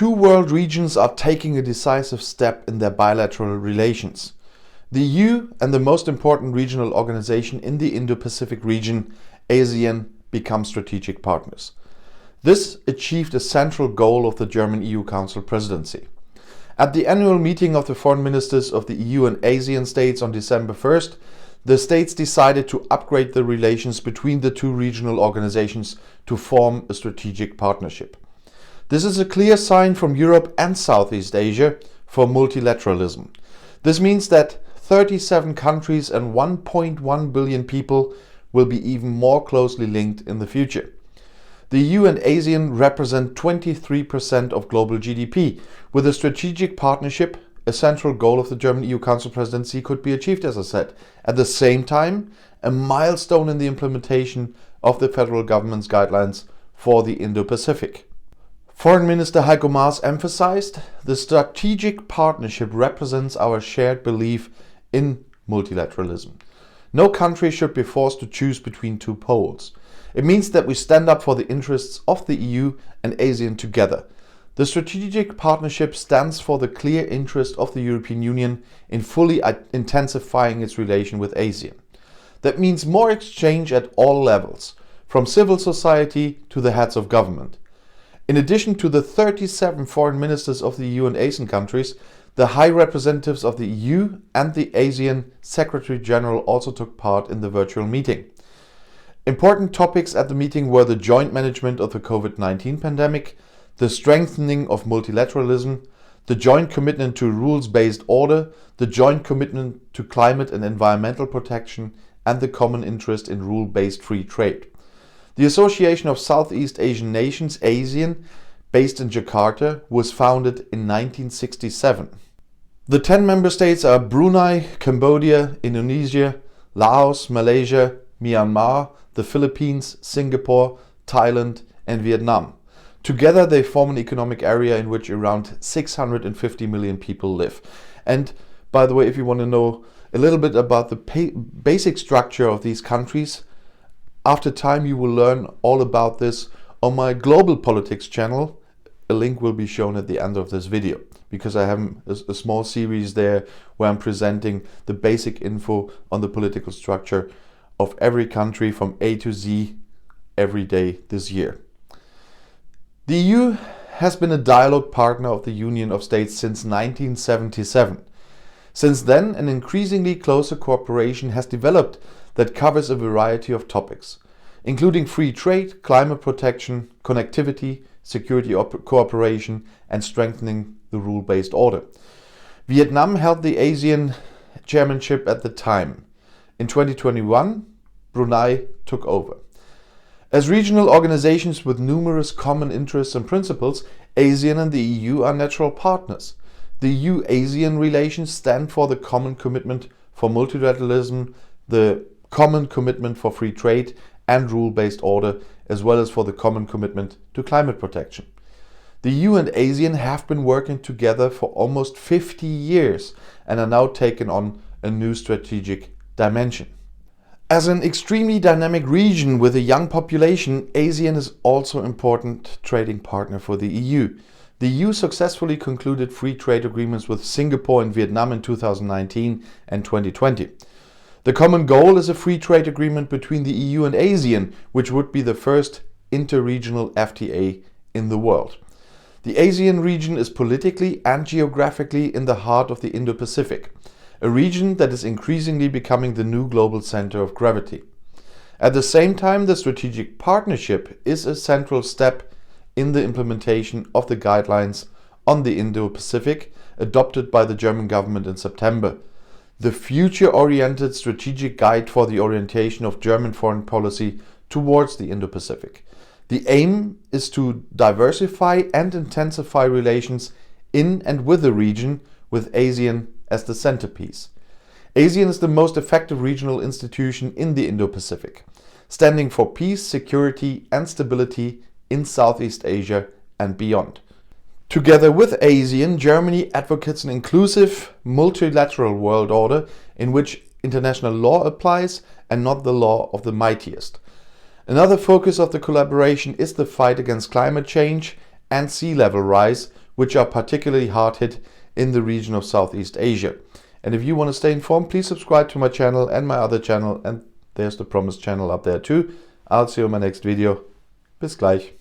two world regions are taking a decisive step in their bilateral relations. The EU and the most important regional organization in the Indo-Pacific region, ASEAN, become strategic partners. This achieved a central goal of the German EU Council presidency. At the annual meeting of the foreign ministers of the EU and ASEAN states on December 1st, the states decided to upgrade the relations between the two regional organizations to form a strategic partnership. This is a clear sign from Europe and Southeast Asia for multilateralism. This means that 37 countries and 1.1 billion people will be even more closely linked in the future. The EU and ASEAN represent 23% of global GDP. With a strategic partnership, a central goal of the German EU Council presidency could be achieved, as I said. At the same time, a milestone in the implementation of the federal government's guidelines for the Indo-Pacific. Foreign Minister Heiko Maas emphasized, the strategic partnership represents our shared belief in multilateralism. No country should be forced to choose between two poles. It means that we stand up for the interests of the EU and ASEAN together. The strategic partnership stands for the clear interest of the European Union in fully intensifying its relation with ASEAN. That means more exchange at all levels, from civil society to the heads of government. In addition to the 37 foreign ministers of the EU and ASEAN countries, the high representatives of the EU and the ASEAN Secretary General also took part in the virtual meeting. Important topics at the meeting were the joint management of the COVID-19 pandemic, the strengthening of multilateralism, the joint commitment to rules-based order, the joint commitment to climate and environmental protection, and the common interest in rule-based free trade. The Association of Southeast Asian Nations, ASEAN, based in Jakarta, was founded in 1967. The 10 member states are Brunei, Cambodia, Indonesia, Laos, Malaysia, Myanmar, the Philippines, Singapore, Thailand, and Vietnam. Together they form an economic area in which around 650 million people live. And by the way, if you want to know a little bit about the basic structure of these countries, after time you will learn all about this on my Global Politics channel. A link will be shown at the end of this video, because I have a small series there where I'm presenting the basic info on the political structure of every country from A to Z every day this year. The EU has been a dialogue partner of the Union of States since 1977. Since then, an increasingly closer cooperation has developed that covers a variety of topics, including free trade, climate protection, connectivity, security cooperation, and strengthening the rule-based order. Vietnam held the ASEAN chairmanship at the time. In 2021, Brunei took over. As regional organizations with numerous common interests and principles, ASEAN and the EU are natural partners. The EU-ASEAN relations stand for the common commitment for multilateralism, the common commitment for free trade and rule-based order, as well as for the common commitment to climate protection. The EU and ASEAN have been working together for almost 50 years and are now taking on a new strategic dimension. As an extremely dynamic region with a young population, ASEAN is also an important trading partner for the EU. The EU successfully concluded free trade agreements with Singapore and Vietnam in 2019 and 2020. The common goal is a free trade agreement between the EU and ASEAN, which would be the first inter-regional FTA in the world. The ASEAN region is politically and geographically in the heart of the Indo-Pacific, a region that is increasingly becoming the new global center of gravity. At the same time, the strategic partnership is a central step in the implementation of the guidelines on the Indo-Pacific adopted by the German government in September. The future-oriented strategic guide for the orientation of German foreign policy towards the Indo-Pacific. The aim is to diversify and intensify relations in and with the region, with ASEAN as the centerpiece. ASEAN is the most effective regional institution in the Indo-Pacific, standing for peace, security and stability in Southeast Asia and beyond. Together with ASEAN, Germany advocates an inclusive, multilateral world order in which international law applies and not the law of the mightiest. Another focus of the collaboration is the fight against climate change and sea level rise, which are particularly hard hit in the region of Southeast Asia. And if you want to stay informed, please subscribe to my channel and my other channel, and there's the promised channel up there too. I'll see you in my next video. Bis gleich.